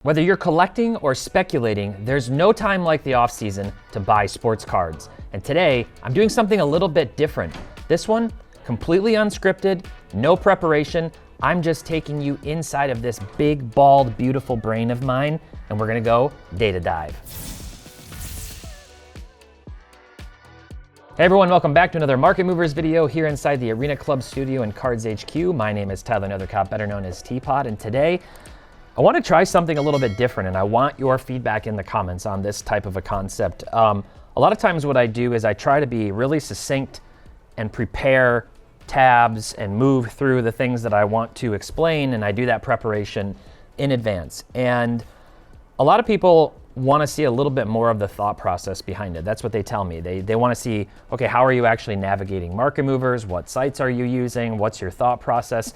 Whether you're collecting or speculating, there's no time like the offseason to buy sports cards. And today, I'm doing something a little bit different. This one, completely unscripted, no preparation. I'm just taking you inside of this big, bald, beautiful brain of mine, and we're gonna go data dive. Hey everyone, welcome back to another Market Movers video here inside the Arena Club studio in Cards HQ. My name is Tyler Nethercott, better known as Teapot, and today, I want to try something a little bit different, and I want your feedback in the comments on this type of a concept. A lot of times what I do is I try to be really succinct and prepare tabs and move through the things that I want to explain, and I do that preparation in advance. And a lot of people want to see a little bit more of the thought process behind it. That's what they tell me. They want to see, okay, how are you actually navigating market movers? What sites are you using? What's your thought process?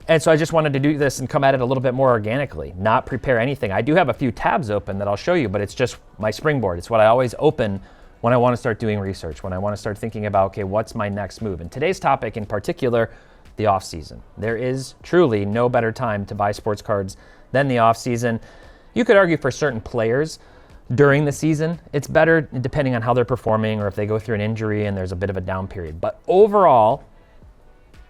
And so I just wanted to do this and come at it a little bit more organically, not prepare anything. I do have a few tabs open that I'll show you, but it's just my springboard. It's what I always open when I want to start doing research, when I want to start thinking about, okay, what's my next move? And today's topic in particular, the offseason. There is truly no better time to buy sports cards than the offseason. You could argue for certain players during the season, it's better depending on how they're performing or if they go through an injury and there's a bit of a down period. But overall,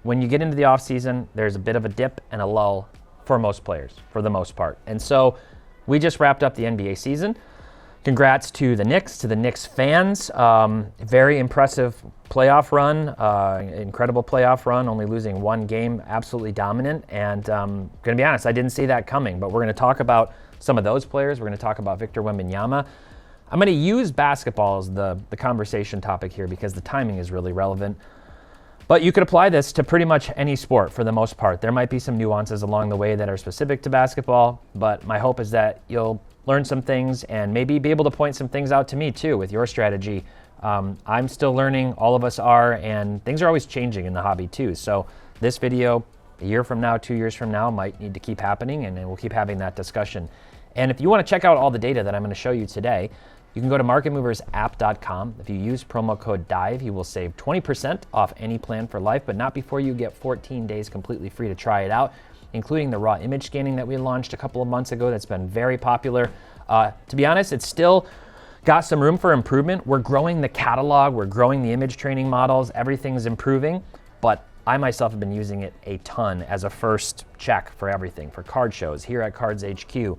when you get into the offseason, there's a bit of a dip and a lull for most players, for the most part. And so we just wrapped up the NBA season. Congrats to the Knicks fans. Very impressive playoff run, incredible playoff run, only losing one game, absolutely dominant. And I'm gonna be honest, I didn't see that coming, but we're gonna talk about some of those players. We're gonna talk about Victor Wembanyama. I'm gonna use basketball as the conversation topic here because the timing is really relevant. But you could apply this to pretty much any sport for the most part. There might be some nuances along the way that are specific to basketball, but my hope is that you'll learn some things and maybe be able to point some things out to me too with your strategy. I'm still learning, all of us are, and things are always changing in the hobby too. So this video, a year from now, 2 years from now, might need to keep happening, and we'll keep having that discussion. And if you want to check out all the data that I'm going to show you today, you can go to marketmoversapp.com. If you use promo code DIVE, you will save 20% off any plan for life, but not before you get 14 days completely free to try it out, including the raw image scanning that we launched a couple of months ago that's been very popular. To be honest, it's still got some room for improvement. We're growing the catalog, we're growing the image training models, everything's improving, but I myself have been using it a ton as a first check for everything, for card shows here at Cards HQ.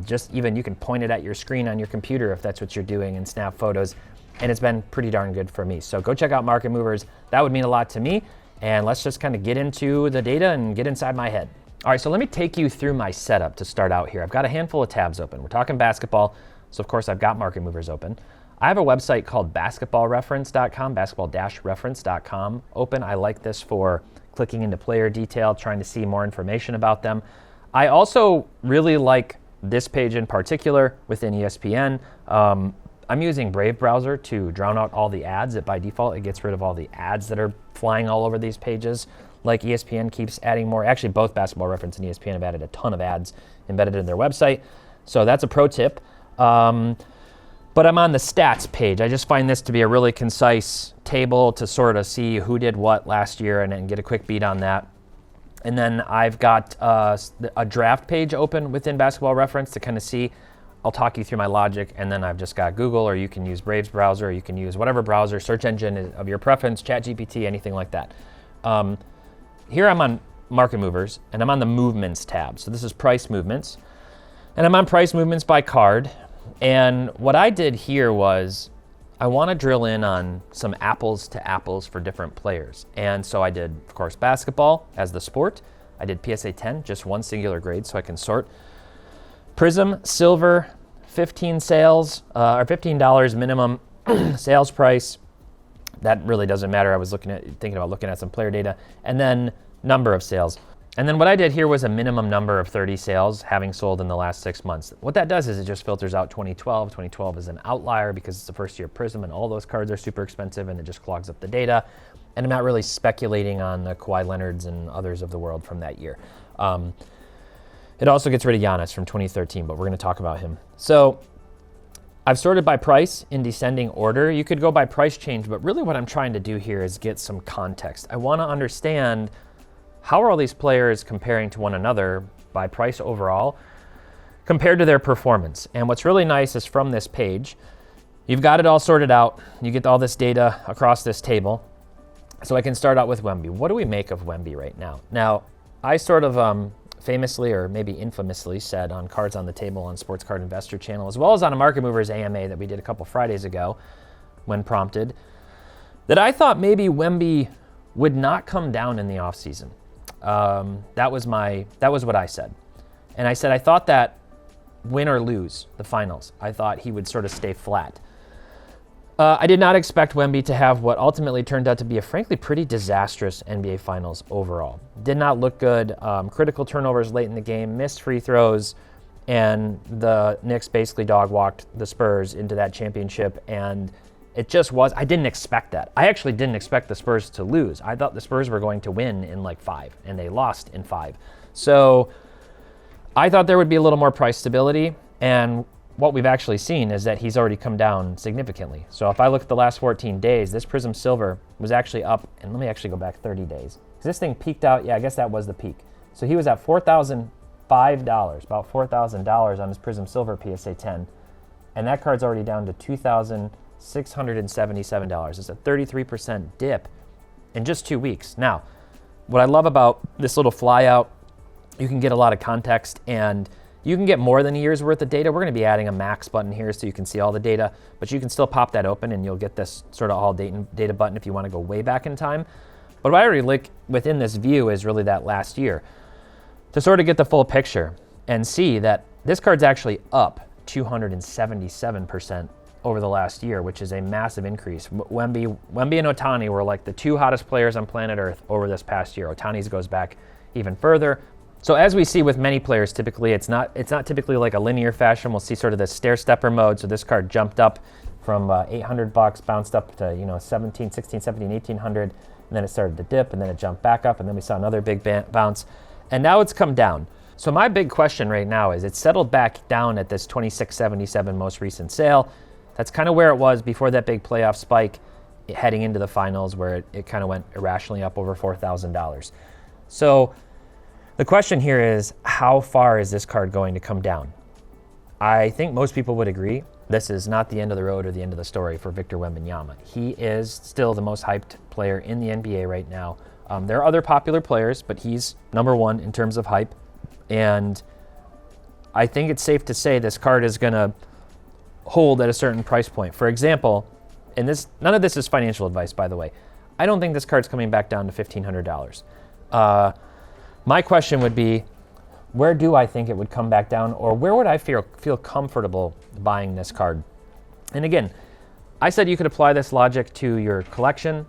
Just even you can point it at your screen on your computer if that's what you're doing and snap photos. And it's been pretty darn good for me. So go check out Market Movers. That would mean a lot to me. And let's just kind of get into the data and get inside my head. All right, so let me take you through my setup to start out here. I've got a handful of tabs open. We're talking basketball. So of course I've got Market Movers open. I have a website called basketballreference.com, basketball-reference.com open. I like this for clicking into player detail, trying to see more information about them. I also really like this page in particular within ESPN. I'm using Brave browser to drown out all the ads. By default, it gets rid of all the ads that are flying all over these pages. Like ESPN keeps adding more. Actually, both Basketball Reference and ESPN have added a ton of ads embedded in their website. So that's a pro tip. But I'm on the stats page. I just find this to be a really concise table to sort of see who did what last year and get a quick beat on that. And then I've got a draft page open within Basketball Reference to kind of see. I'll talk you through my logic, and then I've just got Google, or you can use Brave's browser, or you can use whatever browser, search engine of your preference, ChatGPT, anything like that. Here I'm on Market Movers, and I'm on the Movements tab. So this is Price Movements. And I'm on Price Movements by card. And what I did here was I want to drill in on some apples to apples for different players. And so I did, of course, basketball as the sport. I did PSA 10, just one singular grade, so I can sort. Prism, silver, 15 sales, or $15 minimum sales price. That really doesn't matter. I was thinking about looking at some player data. And then number of sales. And then what I did here was a minimum number of 30 sales having sold in the last 6 months. What that does is it just filters out 2012. 2012 is an outlier because it's the first year Prism and all those cards are super expensive and it just clogs up the data. And I'm not really speculating on the Kawhi Leonards and others of the world from that year. It also gets rid of Giannis from 2013, but we're going to talk about him. So I've sorted by price in descending order. You could go by price change, but really what I'm trying to do here is get some context. I want to understand how are all these players comparing to one another by price overall, compared to their performance. And what's really nice is from this page, you've got it all sorted out. You get all this data across this table. So I can start out with Wemby. What do we make of Wemby right now? Now, I sort of famously or maybe infamously said on Cards on the Table on Sports Card Investor Channel, as well as on a Market Movers AMA that we did a couple Fridays ago when prompted, that I thought maybe Wemby would not come down in the offseason. That was what I said. And I said I thought that win or lose the finals, I thought he would sort of stay flat. I did not expect Wemby to have what ultimately turned out to be a frankly pretty disastrous NBA Finals overall. Did not look good. Critical turnovers late in the game, missed free throws, and the Knicks basically dog-walked the Spurs into that championship. And it just was, I didn't expect that. I actually didn't expect the Spurs to lose. I thought the Spurs were going to win in like 5, and they lost in 5. So I thought there would be a little more price stability, and what we've actually seen is that he's already come down significantly. So if I look at the last 14 days, this Prism Silver was actually up, and let me actually go back 30 days. Because this thing peaked out, I guess that was the peak. So he was at $4,005, about $4,000 on his Prism Silver PSA 10, and that card's already down to $2,677. It's a 33% dip in just 2 weeks. Now, what I love about this little flyout, you can get a lot of context, and you can get more than a year's worth of data. We're going to be adding a max button here so you can see all the data, but you can still pop that open and you'll get this sort of all data button if you want to go way back in time. But what I really like within this view is really that last year to sort of get the full picture and see that this card's actually up 277% over the last year, which is a massive increase. Wemby and Ohtani were like the 2 hottest players on planet Earth over this past year. Ohtani's goes back even further. So as we see with many players, typically it's not typically like a linear fashion. We'll see sort of this stair stepper mode. So this card jumped up from $800, bounced up to 17, 16, 17, 1800, and then it started to dip, and then it jumped back up, and then we saw another big bounce, and now it's come down. So my big question right now is it's settled back down at this 2677 most recent sale. That's kind of where it was before that big playoff spike heading into the finals, where it kind of went irrationally up over $4,000. So the question here is, how far is this card going to come down? I think most people would agree this is not the end of the road or the end of the story for Victor Wembanyama. He is still the most hyped player in the NBA right now. There are other popular players, but he's number one in terms of hype. And I think it's safe to say this card is going to hold at a certain price point. For example, and none of this is financial advice, by the way, I don't think this card's coming back down to $1,500. My question would be, where do I think it would come back down, or where would I feel comfortable buying this card? And again, I said you could apply this logic to your collection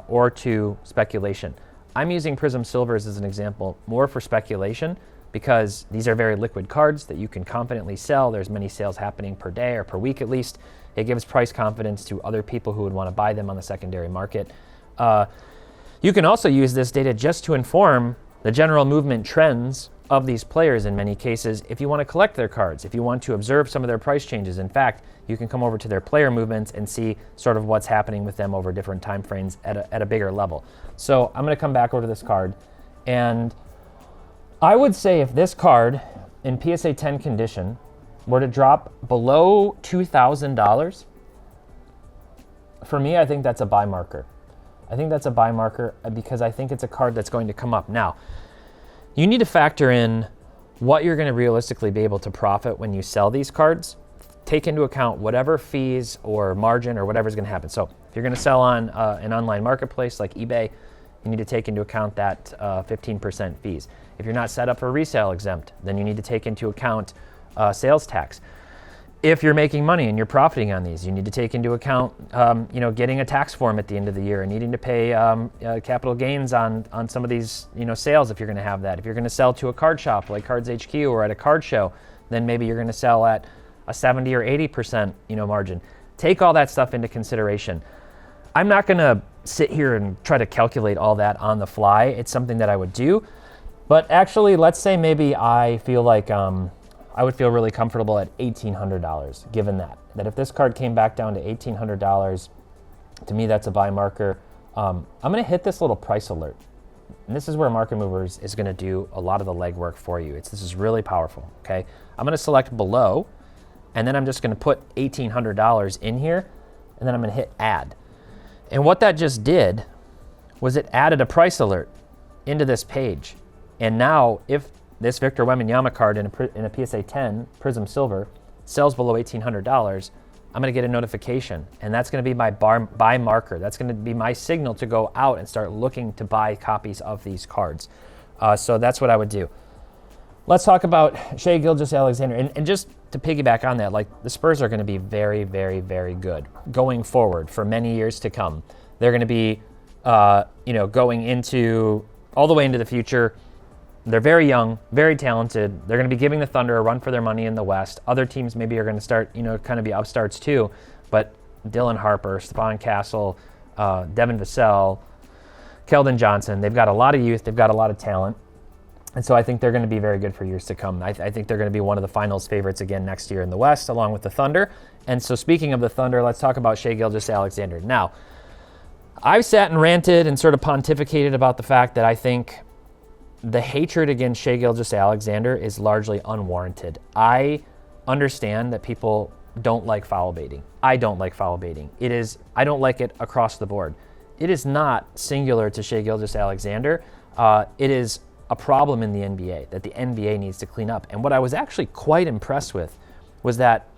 or to speculation. I'm using Prism Silvers as an example more for speculation because these are very liquid cards that you can confidently sell. There's many sales happening per day or per week at least. It gives price confidence to other people who would want to buy them on the secondary market. You can also use this data just to inform the general movement trends of these players in many cases if you want to collect their cards, if you want to observe some of their price changes. In fact, you can come over to their player movements and see sort of what's happening with them over different time frames at a bigger level. So I'm going to come back over to this card, and I would say if this card in PSA 10 condition were to drop below $2,000, for me, I think that's a buy marker. I think that's a buy marker because I think it's a card that's going to come up. Now, you need to factor in what you're going to realistically be able to profit when you sell these cards. Take into account whatever fees or margin or whatever's going to happen. So if you're going to sell on an online marketplace like eBay, you need to take into account that 15% fees. If you're not set up for resale exempt, then you need to take into account sales tax. If you're making money and you're profiting on these, you need to take into account, getting a tax form at the end of the year and needing to pay capital gains on some of these, sales if you're going to have that. If you're going to sell to a card shop like Cards HQ or at a card show, then maybe you're going to sell at a 70 or 80%, margin. Take all that stuff into consideration. I'm not going to sit here and try to calculate all that on the fly. It's something that I would do, but actually, let's say maybe I feel like I would feel really comfortable at $1,800, given that if this card came back down to $1,800, to me that's a buy marker. I'm going to hit this little price alert And this is where Market Movers is going to do a lot of the legwork for you. This is really powerful, okay? I'm going to select below, and then I'm just going to put $1,800 in here, and then I'm going to hit add. And what that just did was it added a price alert into this page. And now if this Victor Wembanyama card in a PSA 10 Prism Silver sells below $1,800, I'm going to get a notification, and that's going to be my buy marker. That's going to be my signal to go out and start looking to buy copies of these cards. So that's what I would do. Let's talk about Shai Gilgeous-Alexander. And just to piggyback on that, like, the Spurs are going to be very, very, very good going forward for many years to come. They're going to be, going into all the way into the future. They're very young, very talented. They're going to be giving the Thunder a run for their money in the West. Other teams maybe are going to start, kind of be upstarts too. But Dylan Harper, Stephon Castle, Devin Vassell, Keldon Johnson, they've got a lot of youth. They've got a lot of talent. And so I think they're going to be very good for years to come. I think they're going to be one of the finals favorites again next year in the West, along with the Thunder. And so speaking of the Thunder, let's talk about Shai Gilgeous-Alexander. Now, I've sat and ranted and sort of pontificated about the fact that I think the hatred against Shai Gilgeous-Alexander is largely unwarranted. I understand that people don't like foul baiting. I don't like foul baiting. I don't like it across the board. It is not singular to Shai Gilgeous-Alexander. It is a problem in the NBA that the NBA needs to clean up. And what I was actually quite impressed with was that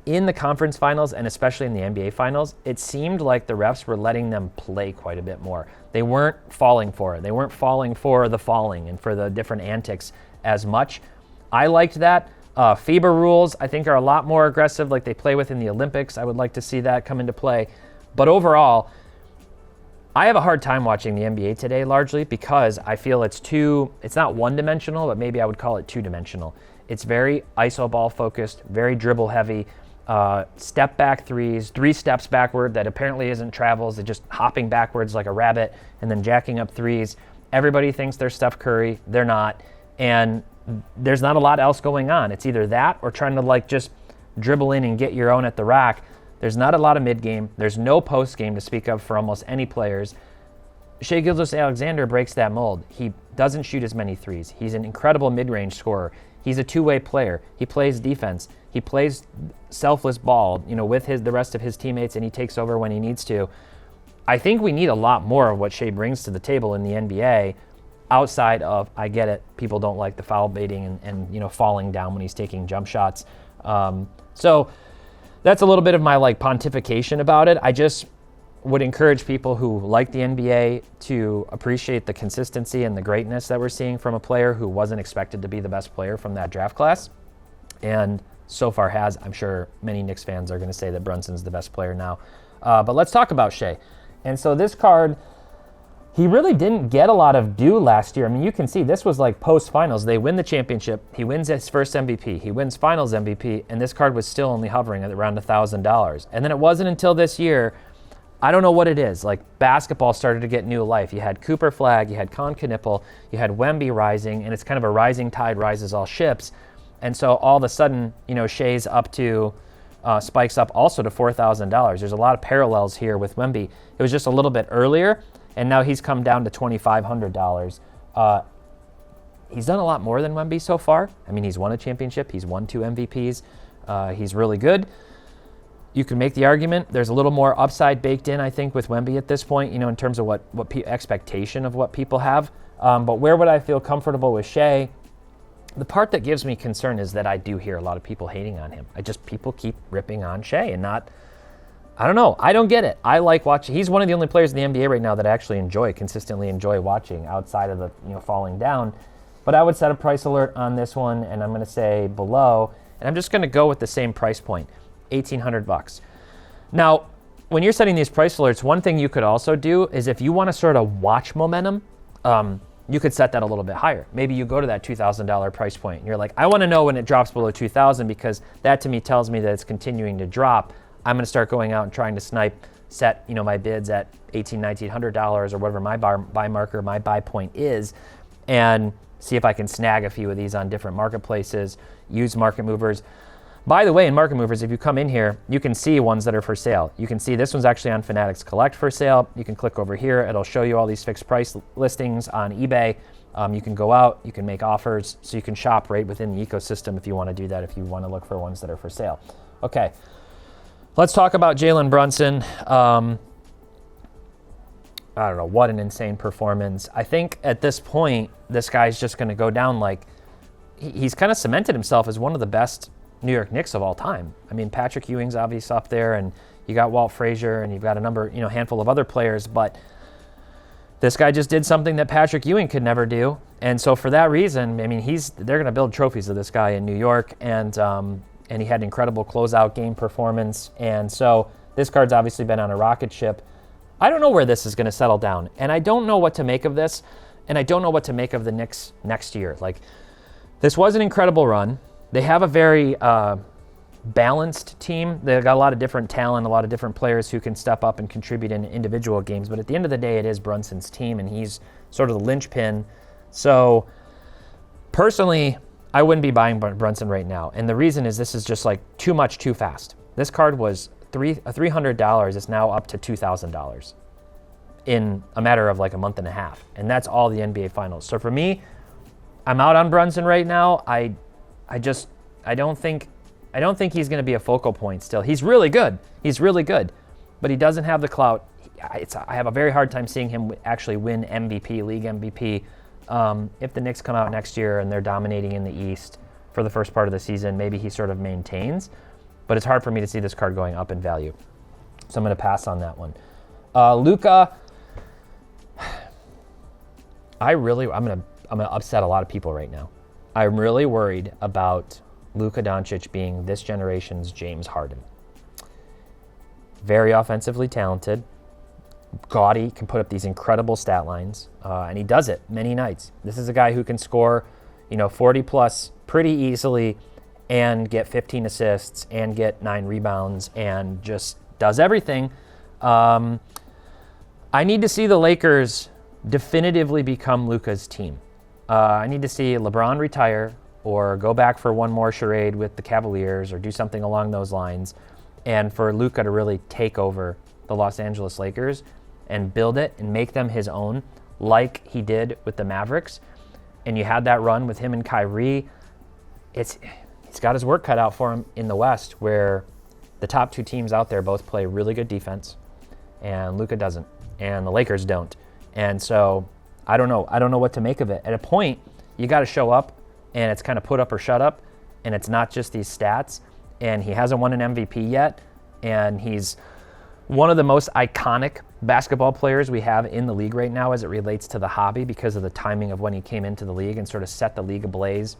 in the conference finals, and especially in the NBA finals, it seemed like the refs were letting them play quite a bit more. They weren't falling for it. They weren't falling for the falling and for the different antics as much. I liked that. FIBA rules, I think, are a lot more aggressive, like they play with in the Olympics. I would like to see that come into play. But overall, I have a hard time watching the NBA today, largely because I feel it's not one-dimensional, but maybe I would call it two-dimensional. It's very iso ball focused, very dribble heavy, step back threes, 3 steps backward that apparently isn't travels. They're just hopping backwards like a rabbit and then jacking up threes. Everybody thinks they're Steph Curry. They're not. And there's not a lot else going on. It's either that or trying to just dribble in and get your own at the rack. There's not a lot of mid-game. There's no post-game to speak of for almost any players. Shai Gilgeous-Alexander breaks that mold. He doesn't shoot as many threes. He's an incredible mid-range scorer. He's a two-way player. He plays defense. He plays selfless ball, with the rest of his teammates, and he takes over when he needs to. I think we need a lot more of what Shai brings to the table in the NBA outside of, I get it, people don't like the foul baiting and falling down when he's taking jump shots. So that's a little bit of my pontification about it. I just would encourage people who like the NBA to appreciate the consistency and the greatness that we're seeing from a player who wasn't expected to be the best player from that draft class. And so far has. I'm sure many Knicks fans are going to say that Brunson's the best player now. But let's talk about Shai. And so this card, he really didn't get a lot of due last year. I mean, you can see this was post-finals. They win the championship. He wins his first MVP. He wins finals MVP. And this card was still only hovering at around $1,000. And then it wasn't until this year, I don't know what it is. Basketball started to get new life. You had Cooper Flag, you had Con Knipple, you had Wemby rising, and it's kind of a rising tide rises all ships. And so all of a sudden, Shai's up to, spikes up also to $4,000. There's a lot of parallels here with Wemby. It was just a little bit earlier, and now he's come down to $2,500. He's done a lot more than Wemby so far. I mean, he's won a championship. He's won 2 MVPs. He's really good. You can make the argument there's a little more upside baked in, I think, with Wemby at this point, in terms of what expectation of what people have. But where would I feel comfortable with Shai? The part that gives me concern is that I do hear a lot of people hating on him. People keep ripping on Shai and not, I don't know. I don't get it. I like watching. He's one of the only players in the NBA right now that I actually consistently enjoy watching outside of the, falling down. But I would set a price alert on this one, and I'm going to say below, and I'm just going to go with the same price point, $1,800. Now, when you're setting these price alerts, one thing you could also do is if you want to sort of watch momentum, you could set that a little bit higher. Maybe you go to that $2,000 price point and you're like, I want to know when it drops below $2,000 because that to me tells me that it's continuing to drop. I'm going to start going out and trying to set my bids at $1,800, $1,900 or whatever my buy marker, my buy point is, and see if I can snag a few of these on different marketplaces, use market movers. By the way, in Market Movers, if you come in here, you can see ones that are for sale. You can see this one's actually on Fanatics Collect for sale. You can click over here. It'll show you all these fixed price listings on eBay. You can go out, you can make offers, so you can shop right within the ecosystem if you want to do that, if you want to look for ones that are for sale. Okay, let's talk about Jalen Brunson. I don't know, what an insane performance. I think at this point, this guy's just going to go down like, he's kind of cemented himself as one of the best New York Knicks of all time. I mean, Patrick Ewing's obviously up there, and you got Walt Frazier, and you've got a handful of other players, but this guy just did something that Patrick Ewing could never do. And so for that reason, I mean, they're going to build trophies of this guy in New York, and he had an incredible closeout game performance. And so this card's obviously been on a rocket ship. I don't know where this is going to settle down, and I don't know what to make of this, and I don't know what to make of the Knicks next year. Like, this was an incredible run. They have a very balanced team. They've got a lot of different talent, a lot of different players who can step up and contribute in individual games. But at the end of the day, it is Brunson's team, and he's sort of the linchpin. So personally, I wouldn't be buying Brunson right now. And the reason is this is just like too much too fast. This card was $300. It's now up to $2,000 in a matter of like a month and a half. And that's all the NBA Finals. So for me, I'm out on Brunson right now. I don't think he's going to be a focal point still. He's really good. But he doesn't have the clout. I have a very hard time seeing him actually win MVP, league MVP. If the Knicks come out next year and they're dominating in the East for the first part of the season, maybe he sort of maintains. But it's hard for me to see this card going up in value. So I'm going to pass on that one. Luka, I'm going to upset a lot of people right now. I'm really worried about Luka Doncic being this generation's James Harden. Very offensively talented, gaudy, can put up these incredible stat lines, and he does it many nights. This is a guy who can score, 40 plus pretty easily and get 15 assists and get 9 rebounds and just does everything. I need to see the Lakers definitively become Luka's team. I need to see LeBron retire or go back for one more charade with the Cavaliers or do something along those lines, and for Luka to really take over the Los Angeles Lakers and build it and make them his own like he did with the Mavericks. And you had that run with him and Kyrie. He's got his work cut out for him in the West, where the top two teams out there both play really good defense, and Luka doesn't, and the Lakers don't. And so I don't know what to make of it. At a point, you got to show up, and it's kind of put up or shut up, and it's not just these stats. And he hasn't won an MVP yet, and he's one of the most iconic basketball players we have in the league right now as it relates to the hobby because of the timing of when he came into the league and sort of set the league ablaze.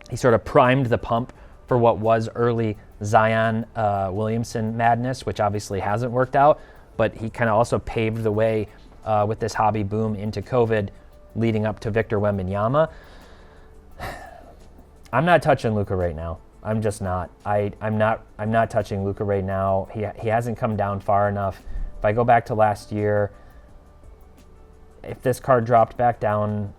He sort of primed the pump for what was early Zion Williamson madness, which obviously hasn't worked out, but he kind of also paved the way with this hobby boom into COVID, leading up to Victor Wembanyama. I'm not touching Luka right now. I'm just not. I'm not touching Luka right now. He hasn't come down far enough. If I go back to last year, if this card dropped back down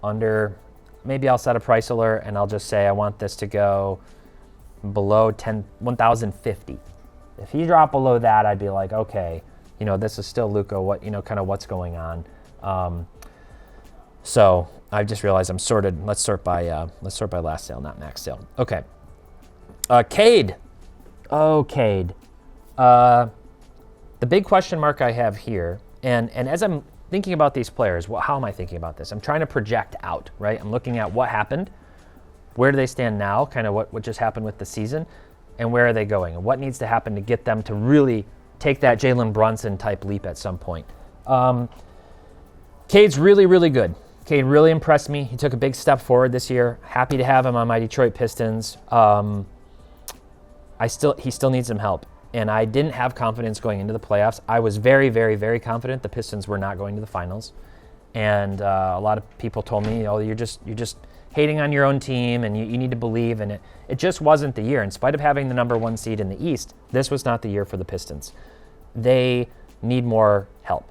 under, maybe I'll set a price alert and I'll just say I want this to go below 1,050. If he dropped below that, I'd be like, okay, this is still Luka. What, kind of what's going on. So I just realized I'm sorted. Let's sort by last sale, not max sale. Okay. Cade. Oh, Cade. The big question mark I have here, and as I'm thinking about these players, how am I thinking about this? I'm trying to project out, right? I'm looking at what happened, where do they stand now, kind of what just happened with the season, and where are they going, and what needs to happen to get them to really take that Jalen Brunson type leap at some point. Cade's really, really good. Cade really impressed me. He took a big step forward this year. Happy to have him on my Detroit Pistons. He still needs some help. And I didn't have confidence going into the playoffs. I was very, very, very confident the Pistons were not going to the finals. And a lot of people told me, you're just hating on your own team and you need to believe. And it just wasn't the year. In spite of having the number 1 seed in the East, this was not the year for the Pistons. They need more help.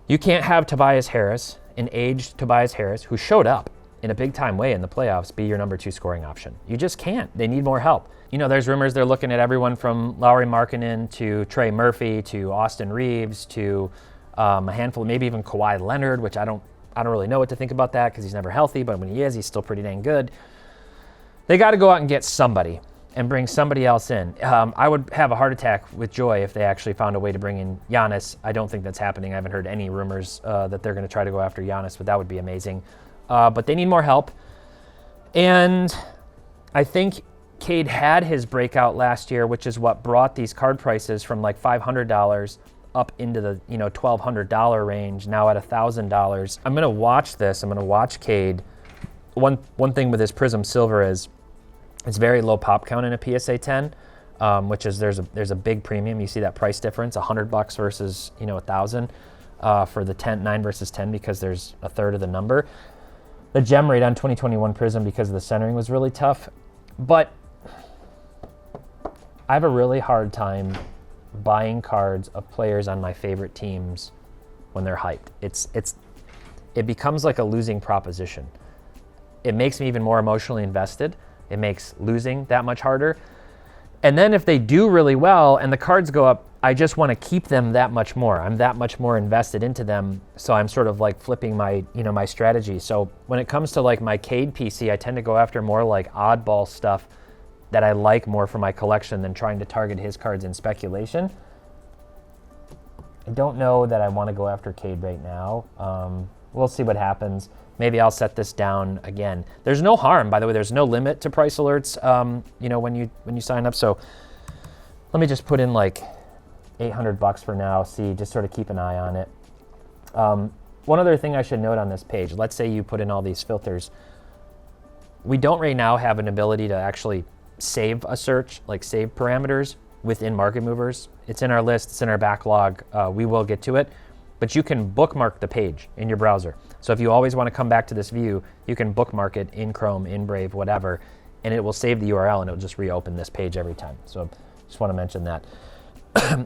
You can't have Tobias Harris, an aged Tobias Harris, who showed up in a big-time way in the playoffs, be your number 2 scoring option. You just can't. They need more help. There's rumors they're looking at everyone from Lauri Markkanen to Trey Murphy to Austin Reeves to a handful, maybe even Kawhi Leonard, which I don't really know what to think about that because he's never healthy, but when he is, he's still pretty dang good. They got to go out and get somebody and bring somebody else in. I would have a heart attack with joy if they actually found a way to bring in Giannis. I don't think that's happening. I haven't heard any rumors that they're going to try to go after Giannis, but that would be amazing. But they need more help. And I think Cade had his breakout last year, which is what brought these card prices from like $500 up into the $1,200 range, now at $1,000. I'm going to watch this. I'm going to watch Cade. One thing with his Prism Silver is it's very low pop count in a PSA 10, which is there's a big premium. You see that price difference, $100 versus $1,000 for the 9 versus 10 because there's a third of the number. The gem rate on 2021 Prism because of the centering was really tough, but I have a really hard time buying cards of players on my favorite teams when they're hyped. It becomes like a losing proposition. It makes me even more emotionally invested. It makes losing that much harder. And then if they do really well and the cards go up, I just want to keep them that much more. I'm that much more invested into them. So I'm sort of like flipping my strategy. So when it comes to like my Cade PC, I tend to go after more like oddball stuff that I like more for my collection than trying to target his cards in speculation. I don't know that I want to go after Cade right now. We'll see what happens. Maybe I'll set this down again. There's no harm, by the way. There's no limit to price alerts, when you sign up. So let me just put in like $800 for now. See, just sort of keep an eye on it. One other thing I should note on this page. Let's say you put in all these filters. We don't right now have an ability to actually save a search, like save parameters within Market Movers. It's in our list. It's in our backlog. We will get to it. But you can bookmark the page in your browser. So if you always want to come back to this view, you can bookmark it in Chrome, in Brave, whatever, and it will save the URL and it'll just reopen this page every time. So just want to mention that.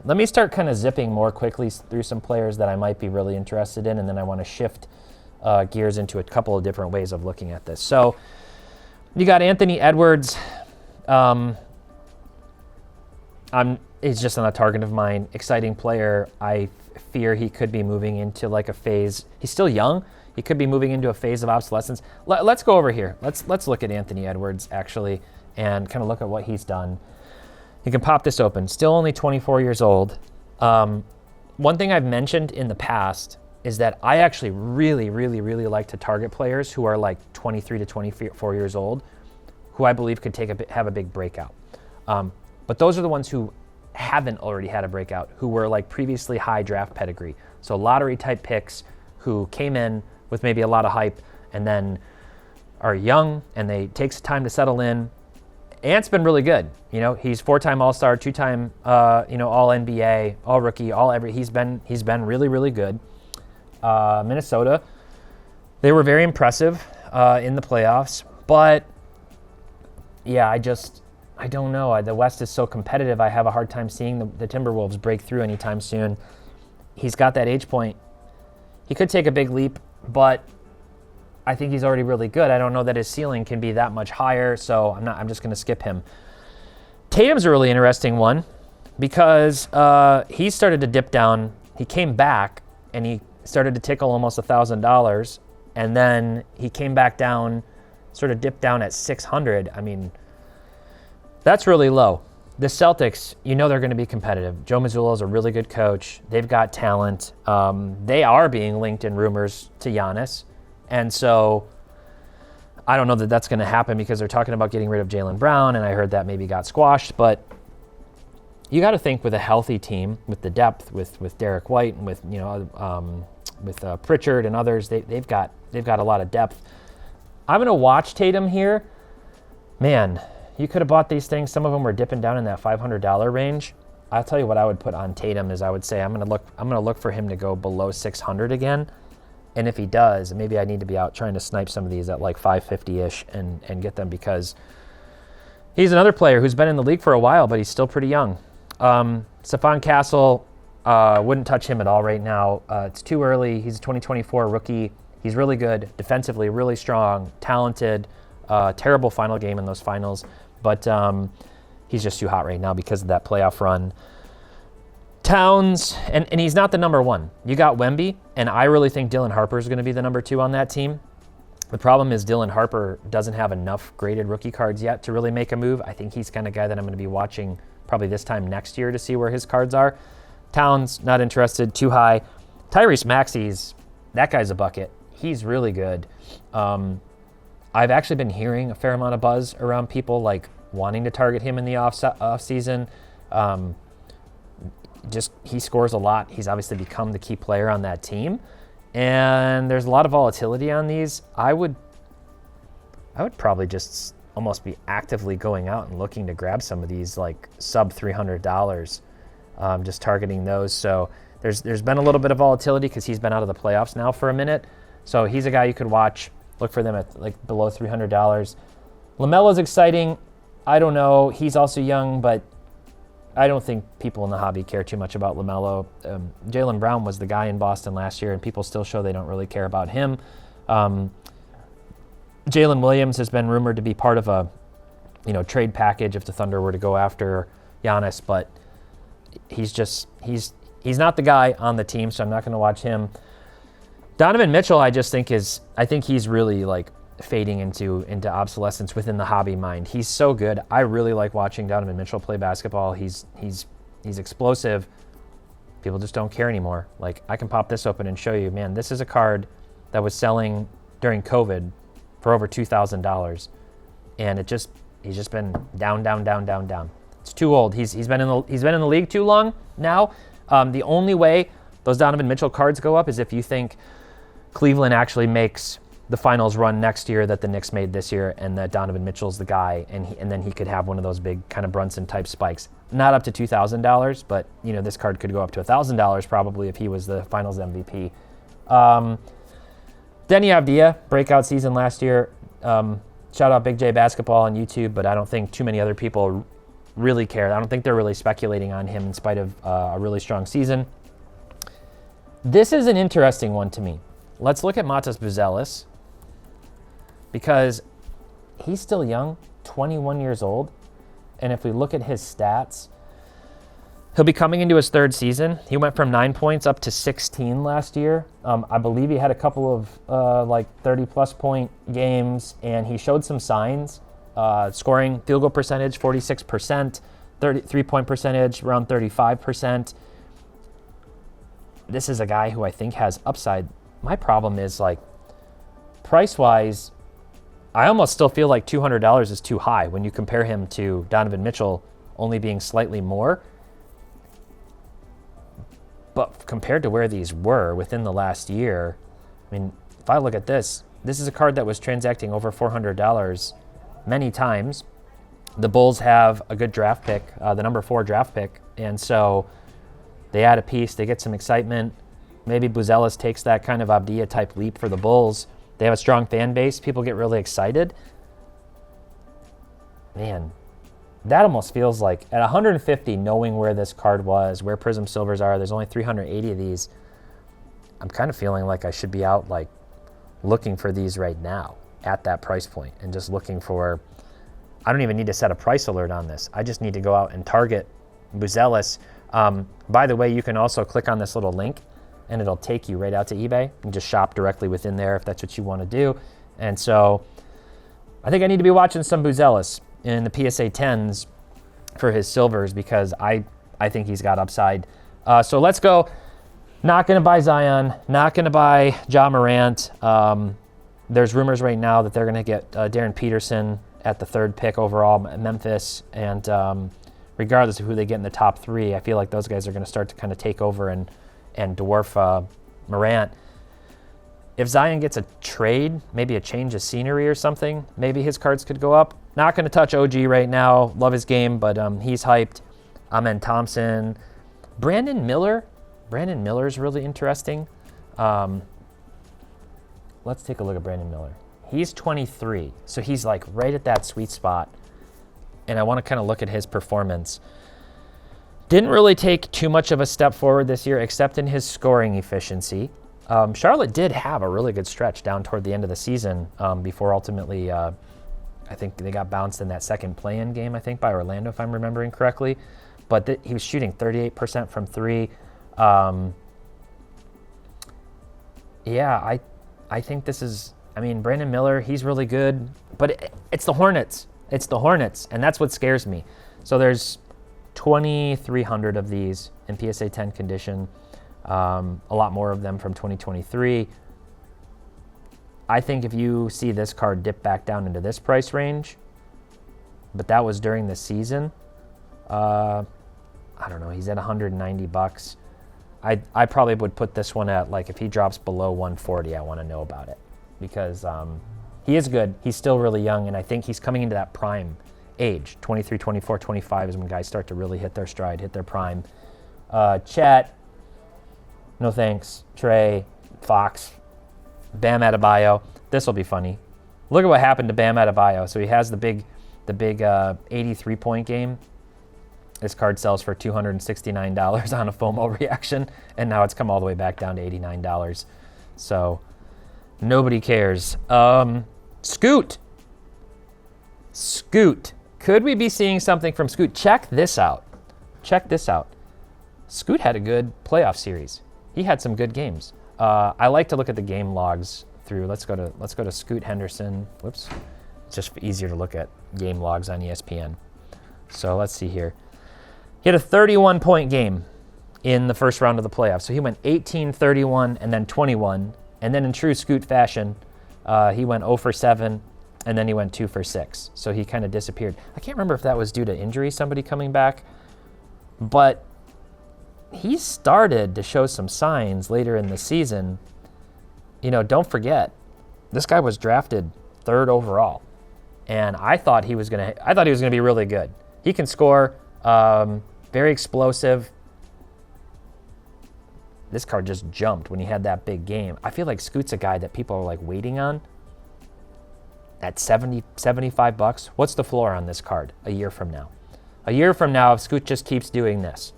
Let me start kind of zipping more quickly through some players that I might be really interested in, and then I want to shift gears into a couple of different ways of looking at this. So you got Anthony Edwards. He's just on a target of mine. Exciting player. I fear he could be moving into like a phase. He's still young. He could be moving into a phase of obsolescence. Let's go over here. Let's look at Anthony Edwards actually and kind of look at what he's done. You can pop this open. Still only 24 years old. One thing I've mentioned in the past is that I actually really, really, really like to target players who are like 23 to 24 years old, who I believe could have a big breakout. But those are the ones who haven't already had a breakout, who were like previously high draft pedigree. So lottery type picks who came in with maybe a lot of hype and then are young and they takes time to settle in. Ant's been really good. He's 4-time All-Star, 2-time All NBA, All Rookie, he's been really, really good. Minnesota, they were very impressive in the playoffs, but yeah, I don't know. The West is so competitive. I have a hard time seeing the Timberwolves break through anytime soon. He's got that age point. He could take a big leap, but I think he's already really good. I don't know that his ceiling can be that much higher, so I'm just going to skip him. Tatum's a really interesting one because he started to dip down. He came back, and he started to tickle almost $1,000, and then he came back down, sort of dipped down at 600. I mean, that's really low. The Celtics, they're going to be competitive. Joe Mazzulla is a really good coach. They've got talent. They are being linked in rumors to Giannis. And so I don't know that that's going to happen because they're talking about getting rid of Jalen Brown, and I heard that maybe got squashed. But you got to think with a healthy team, with the depth, with Derek White and with Pritchard and others, they've got a lot of depth. I'm going to watch Tatum here. Man, you could have bought these things. Some of them were dipping down in that $500 range. I'll tell you what I would put on Tatum is I would say I'm going to look for him to go below 600 again. And if he does, maybe I need to be out trying to snipe some of these at like 550-ish and get them because he's another player who's been in the league for a while, but he's still pretty young. Stephon Castle, wouldn't touch him at all right now. It's too early. He's a 2024 rookie. He's really good, defensively really strong, talented, terrible final game in those finals, but he's just too hot right now because of that playoff run. Towns, and he's not the number one. You got Wemby, and I really think Dylan Harper is going to be the number 2 on that team. The problem is Dylan Harper doesn't have enough graded rookie cards yet to really make a move. I think he's kind of guy that I'm going to be watching probably this time next year to see where his cards are. Towns, not interested, too high. Tyrese Maxey's, that guy's a bucket. He's really good. I've actually been hearing a fair amount of buzz around people like wanting to target him in the off season. Just he scores a lot. He's obviously become the key player on that team, and there's a lot of volatility on these. I would probably just almost be actively going out and looking to grab some of these like sub $300, just targeting those. So there's been a little bit of volatility because he's been out of the playoffs now for a minute. So he's a guy you could watch. Look for them at like below $300. LaMelo's exciting. I don't know. He's also young, but I don't think people in the hobby care too much about LaMelo. Jaylen Brown was the guy in Boston last year, and people still show they don't really care about him. Jalen Williams has been rumored to be part of a trade package if the Thunder were to go after Giannis, but he's not the guy on the team, so I'm not going to watch him. Donovan Mitchell, I think he's really like fading into obsolescence within the hobby mind. He's so good. I really like watching Donovan Mitchell play basketball. He's explosive. People just don't care anymore. Like, I can pop this open and show you, man, this is a card that was selling during COVID for over $2,000, and he's just been down. It's too old. He's been in the league too long now. The only way those Donovan Mitchell cards go up is if you think Cleveland actually makes the finals run next year that the Knicks made this year, and that Donovan Mitchell's the guy, and then he could have one of those big kind of Brunson type spikes. Not up to $2,000, but this card could go up to $1,000 probably if he was the finals MVP. Denny Avdia, breakout season last year. Shout out Big J Basketball on YouTube, but I don't think too many other people really care. I don't think they're really speculating on him in spite of a really strong season. This is an interesting one to me. Let's look at Matas Buzelis, because he's still young, 21 years old. And if we look at his stats, he'll be coming into his 3rd season. He went from 9 points up to 16 last year. I believe he had a couple of 30-plus point games, and he showed some signs. Scoring field goal percentage, 46%, 3-point percentage, around 35%. This is a guy who I think has upside. My problem is, like, price-wise, I almost still feel like $200 is too high when you compare him to Donovan Mitchell only being slightly more. But compared to where these were within the last year, I mean, if I look at this is a card that was transacting over $400 many times. The Bulls have a good draft pick, the number 4 draft pick, and so they add a piece, they get some excitement. Maybe Buzelis takes that kind of Avdia-type leap for the Bulls. They have a strong fan base. People get really excited. Man, that almost feels like at 150, knowing where this card was, where Prism Silvers are, there's only 380 of these. I'm kind of feeling like I should be out like looking for these right now at that price point and just looking for, I don't even need to set a price alert on this. I just need to go out and target Buzelis. By the way, you can also click on this little link and it'll take you right out to eBay and just shop directly within there if that's what you want to do. And so I think I need to be watching some Buzelis in the PSA 10s for his silvers because I think he's got upside. So let's go. Not going to buy Zion. Not going to buy Ja Morant. There's rumors right now that they're going to get Darren Peterson at the 3rd pick overall at Memphis. And regardless of who they get in the top 3, I feel like those guys are going to start to kind of take over and dwarf Morant. If Zion gets a trade, maybe a change of scenery or something, maybe his cards could go up. Not going to touch OG right now. Love his game, but he's hyped. Amen Thompson. Brandon Miller. Brandon Miller's really interesting. Let's take a look at Brandon Miller. He's 23, so he's like right at that sweet spot. And I want to kind of look at his performance. Didn't really take too much of a step forward this year, except in his scoring efficiency. Charlotte did have a really good stretch down toward the end of the season before ultimately, I think they got bounced in that second play-in game, I think, by Orlando, if I'm remembering correctly. But he was shooting 38% from three. Yeah, I think this is, I mean, Brandon Miller, he's really good, but it's the Hornets. It's the Hornets, and that's what scares me. So there's 2,300 of these in PSA 10 condition, a lot more of them from 2023. I think if you see this card dip back down into this price range, but that was during the season, I don't know, he's at $190. I probably would put this one at, like, if he drops below 140, I want to know about it, because he is good. He's still really young, and I think he's coming into that prime age. 23, 24, 25 is when guys start to really hit their stride, hit their prime. Chet, no thanks. Trey, Fox, Bam Adebayo. This will be funny. Look at what happened to Bam Adebayo. So he has the big 83-point game. This card sells for $269 on a FOMO reaction, and now it's come all the way back down to $89. So nobody cares. Scoot. Could we be seeing something from Scoot? Check this out. Scoot had a good playoff series. He had some good games. I like to look at the game logs through. Let's go to Scoot Henderson. Whoops. It's just easier to look at game logs on ESPN. So let's see here. He had a 31-point game in the first round of the playoffs. So he went 18, 31, and then 21. And then in true Scoot fashion, he went 0 for 7, and then he went 2 for 6. So he kind of disappeared. I can't remember if that was due to injury, somebody coming back. But he started to show some signs later in the season. You know, don't forget, this guy was drafted 3rd overall. And I thought he was gonna be really good. He can score, very explosive. This card just jumped when he had that big game. I feel like Scoot's a guy that people are like waiting on. At $75, what's the floor on this card a year from now? A year from now, if Scoot just keeps doing this,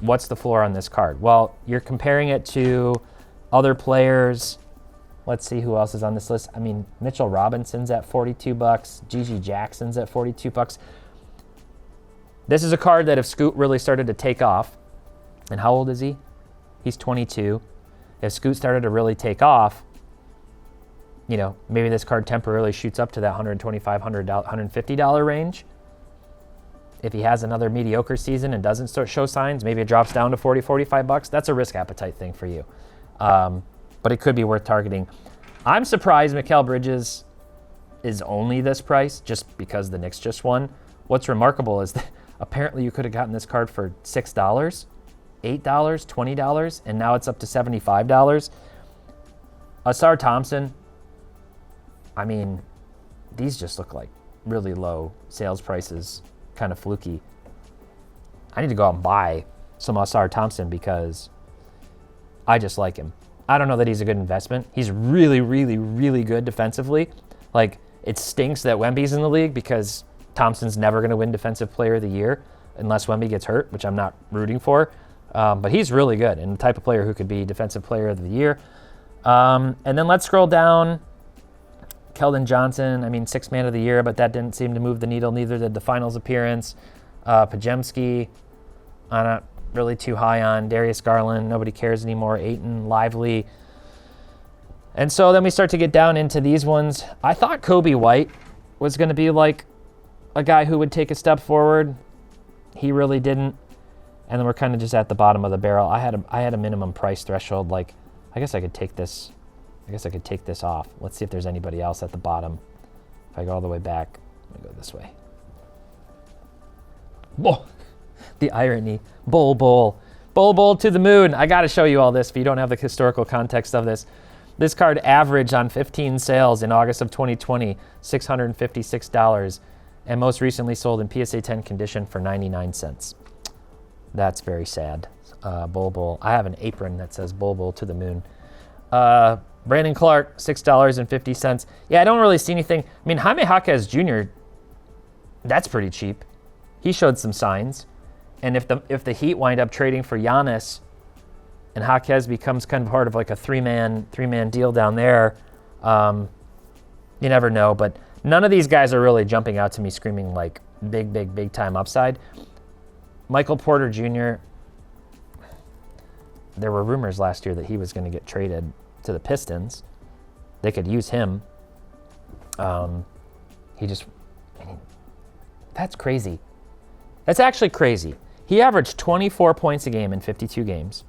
what's the floor on this card? Well, you're comparing it to other players. Let's see who else is on this list. I mean, Mitchell Robinson's at $42. Gigi Jackson's at $42. This is a card that if Scoot really started to take off, and how old is he? He's 22. If Scoot started to really take off, you know, maybe this card temporarily shoots up to that $125, $150 range. If he has another mediocre season and doesn't start show signs, maybe it drops down to $40, $45. That's a risk appetite thing for you. But it could be worth targeting. I'm surprised Mikal Bridges is only this price just because the Knicks just won. What's remarkable is that apparently you could have gotten this card for $6, $8, $20, and now it's up to $75. Asar Thompson, I mean, these just look like really low sales prices, kind of fluky. I need to go out and buy some Asar Thompson because I just like him. I don't know that he's a good investment. He's really, really, really good defensively. Like, it stinks that Wemby's in the league because Thompson's never going to win Defensive Player of the Year unless Wemby gets hurt, which I'm not rooting for. But he's really good and the type of player who could be Defensive Player of the Year. And then let's scroll down. Keldon Johnson, I mean, 6th Man of the Year, but that didn't seem to move the needle. Neither did the finals appearance. Pajemski, I'm not really too high on. Darius Garland, nobody cares anymore. Ayton, Lively. And so then we start to get down into these ones. I thought Kobe White was going to be like a guy who would take a step forward. He really didn't. And then we're kind of just at the bottom of the barrel. I had a minimum price threshold. Like, I guess I could take this off. Let's see if there's anybody else at the bottom. If I go all the way back, let me go this way. Whoa. The irony. Bull to the moon. I got to show you all this if you don't have the historical context of this. This card averaged on 15 sales in August of 2020, $656, and most recently sold in PSA 10 condition for 99 cents. That's very sad. Bull. I have an apron that says Bull to the moon. Brandon Clark, $6.50. Yeah, I don't really see anything. I mean, Jaime Jaquez Jr., that's pretty cheap. He showed some signs. And if the Heat wind up trading for Giannis, and Jaquez becomes kind of part of like a three-man deal down there, you never know. But none of these guys are really jumping out to me screaming like big time upside. Michael Porter Jr., there were rumors last year that he was going to get traded to the Pistons. They could use him. That's crazy. That's actually crazy. He averaged 24 points a game in 52 games.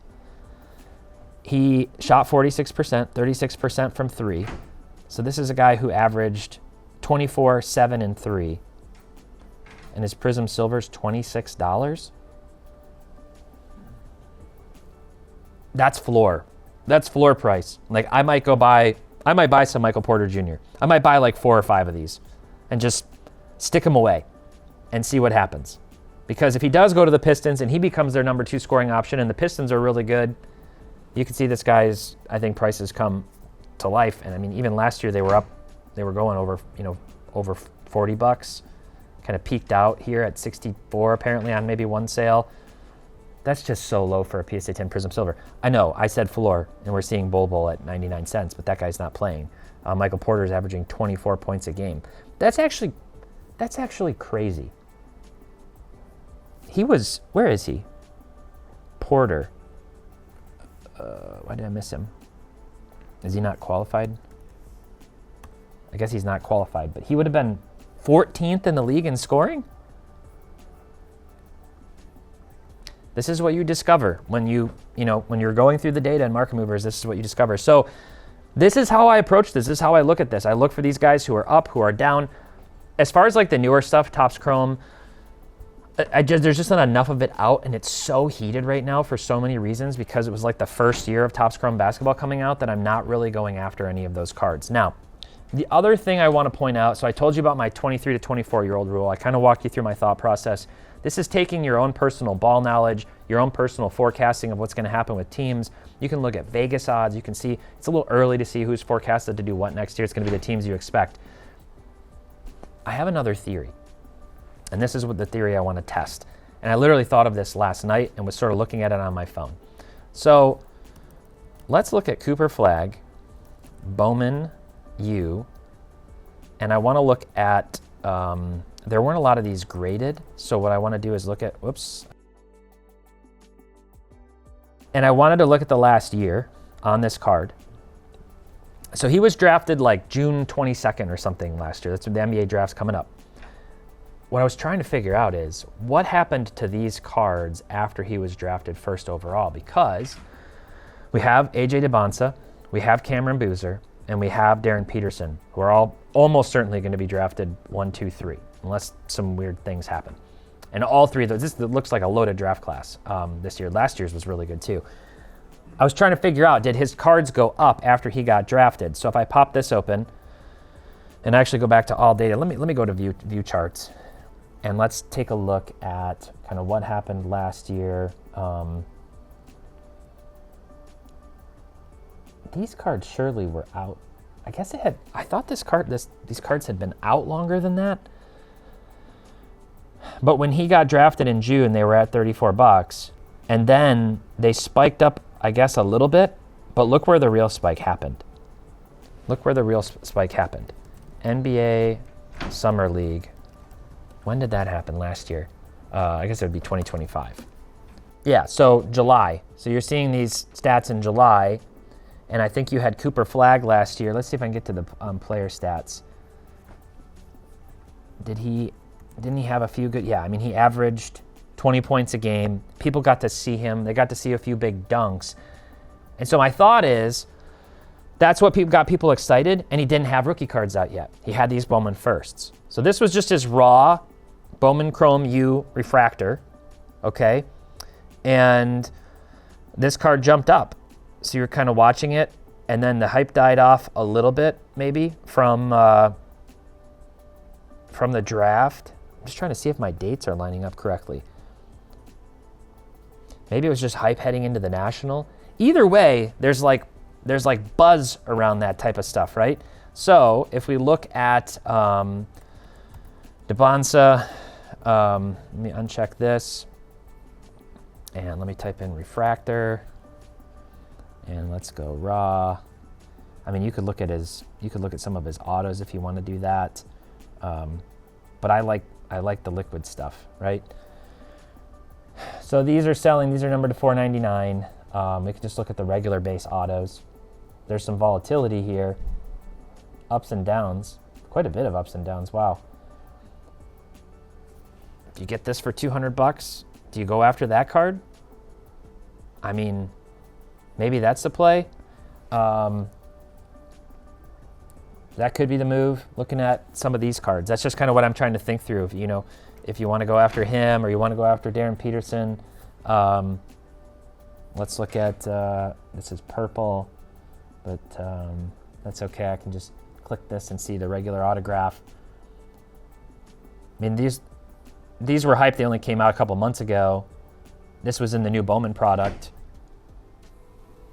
He shot 46%, 36% from three. So this is a guy who averaged 24, 7, and 3. And his Prism Silver's $26. That's floor. That's floor price. Like I might buy some Michael Porter Jr. I might buy like 4 or 5 of these and just stick them away and see what happens. Because if he does go to the Pistons and he becomes their number 2 scoring option and the Pistons are really good, you can see this guy's, I think, prices come to life. And I mean, even last year they were going over, over $40. Kind of peaked out here at 64 apparently on maybe one sale. That's just so low for a PSA 10 Prism Silver. I know, I said floor, and we're seeing Bol at 99 cents, but that guy's not playing. Michael Porter's averaging 24 points a game. That's actually crazy. Where is he? Porter. Why did I miss him? Is he not qualified? I guess he's not qualified, but he would have been 14th in the league in scoring? This is what you discover when when you're going through the data and market movers. This is what you discover. So this is how I approach this. This is how I look at this. I look for these guys who are up, who are down. As far as like the newer stuff, Topps Chrome, there's just not enough of it out, and it's so heated right now for so many reasons because it was like the first year of Topps Chrome basketball coming out that I'm not really going after any of those cards. Now, the other thing I want to point out, so I told you about my 23 to 24-year-old rule. I kind of walked you through my thought process. This is taking your own personal ball knowledge, your own personal forecasting of what's going to happen with teams. You can look at Vegas odds. You can see it's a little early to see who's forecasted to do what next year. It's going to be the teams you expect. I have another theory, and this is what the theory I want to test. And I literally thought of this last night and was sort of looking at it on my phone. So let's look at Cooper Flag, Bowman U, and I want to look at, there weren't a lot of these graded, so what I want to do is look at, and I wanted to look at the last year on this card. So he was drafted like June 22nd or something last year. That's when the NBA draft's coming up. What I was trying to figure out is what happened to these cards after he was drafted first overall, because we have AJ DeBonsa, we have Cameron Boozer, and we have Darren Peterson, who are all almost certainly going to be drafted 1, 2, 3, unless some weird things happen. And all three of those, this looks like a loaded draft class this year. Last year's was really good too. I was trying to figure out, did his cards go up after he got drafted? So if I pop this open and actually go back to all data, let me go to view charts, and let's take a look at kind of what happened last year. These cards surely were out. I guess I thought these cards had been out longer than that. But when he got drafted in June, they were at $34, and then they spiked up, I guess, a little bit. But look where the real spike happened. Look where the real spike happened. NBA Summer League. When did that happen last year? I guess it would be 2025. Yeah, so July. So you're seeing these stats in July. And I think you had Cooper Flag last year. Let's see if I can get to the player stats. Didn't he have a few good? Yeah, I mean, he averaged 20 points a game. People got to see him. They got to see a few big dunks. And so my thought is that's what got people excited, and he didn't have rookie cards out yet. He had these Bowman firsts. So this was just his raw Bowman Chrome U refractor, okay? And this card jumped up. So you're kind of watching it, and then the hype died off a little bit, maybe, from the draft. I'm just trying to see if my dates are lining up correctly. Maybe it was just hype heading into the National. Either way, there's like buzz around that type of stuff, right? So if we look at DeBonsa, let me uncheck this, and let me type in refractor. And let's go raw. I mean, you could look at some of his autos if you want to do that. But I like the liquid stuff, right? So these are selling. These are numbered to $4.99. We can just look at the regular base autos. There's some volatility here, ups and downs, quite a bit of ups and downs. Wow. Do you get this for $200? Do you go after that card? I mean, maybe that's the play. That could be the move. Looking at some of these cards, that's just kind of what I'm trying to think through. You know, if you want to go after him or you want to go after Darren Peterson. Let's look at this is purple, but that's okay. I can just click this and see the regular autograph. I mean, these were hyped. They only came out a couple months ago. This was in the new Bowman product.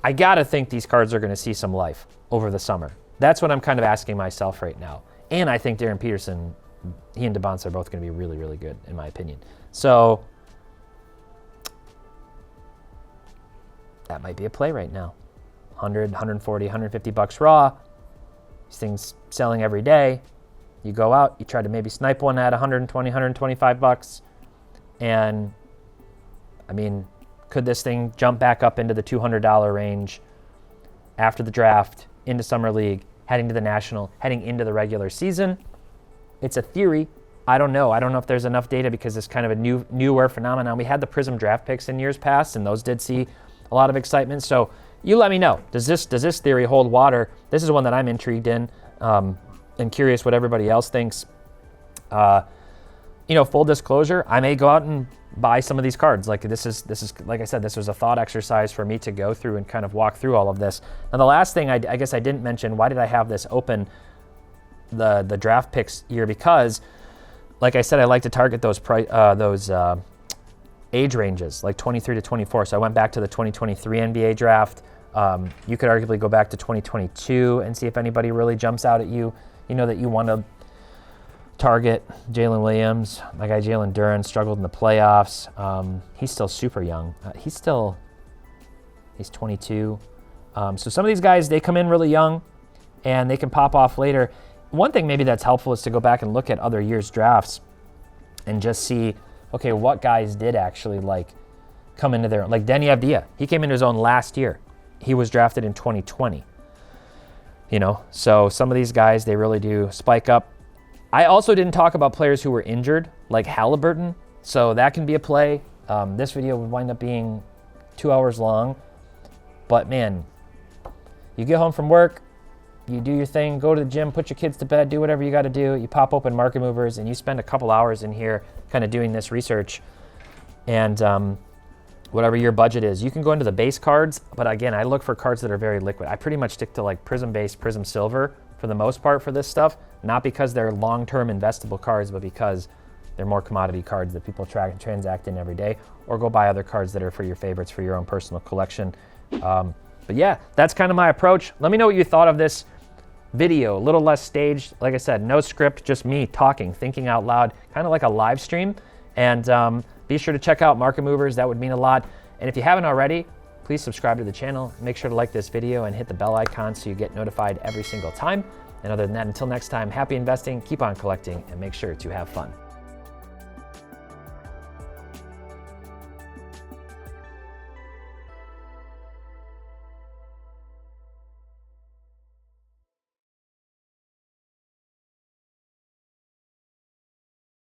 I gotta think these cards are going to see some life over the summer. That's what I'm kind of asking myself right now. And I think Darren Peterson, he and DeBonce are both going to be really, really good, in my opinion. So that might be a play right now. 100, 140, 150 bucks raw. These things selling every day. You go out, you try to maybe snipe one at 120, 125 bucks. And I mean, could this thing jump back up into the $200 range after the draft, into Summer League, heading to the National, heading into the regular season? It's a theory. I don't know. I don't know if there's enough data because it's kind of a newer phenomenon. We had the Prism draft picks in years past, and those did see a lot of excitement. So you let me know. Does this theory hold water? This is one that I'm intrigued in, and curious what everybody else thinks. You know, full disclosure, I may go out and buy some of these cards. Like this is like I said, this was a thought exercise for me to go through and kind of walk through all of this. Now the last thing I guess I didn't mention, why did I have this open, the draft picks here? Because like I said, I like to target those age ranges, like 23 to 24. So I went back to the 2023 NBA draft. You could arguably go back to 2022 and see if anybody really jumps out at you, you know, that you want to target. Jalen Williams, my guy Jalen Duren struggled in the playoffs. He's still super young. He's 22. So some of these guys, they come in really young and they can pop off later. One thing maybe that's helpful is to go back and look at other years' drafts and just see, okay, what guys did actually like come into their, like Denny Avdia. He came into his own last year. He was drafted in 2020. You know, so some of these guys, they really do spike up. I also didn't talk about players who were injured, like Halliburton, so that can be a play. This video would wind up being 2 hours long, but man, you get home from work, you do your thing, go to the gym, put your kids to bed, do whatever you got to do. You pop open Market Movers and you spend a couple hours in here kind of doing this research. And whatever your budget is, you can go into the base cards. But again, I look for cards that are very liquid. I pretty much stick to like Prism Base, Prism Silver for the most part for this stuff. Not because they're long-term investable cards, but because they're more commodity cards that people transact in every day, or go buy other cards that are for your favorites for your own personal collection. But yeah, that's kind of my approach. Let me know what you thought of this video. A little less staged. Like I said, no script, just me talking, thinking out loud, kind of like a live stream. And be sure to check out Market Movers. That would mean a lot. And if you haven't already, please subscribe to the channel. Make sure to like this video and hit the bell icon so you get notified every single time. And other than that, until next time, happy investing, keep on collecting, and make sure to have fun.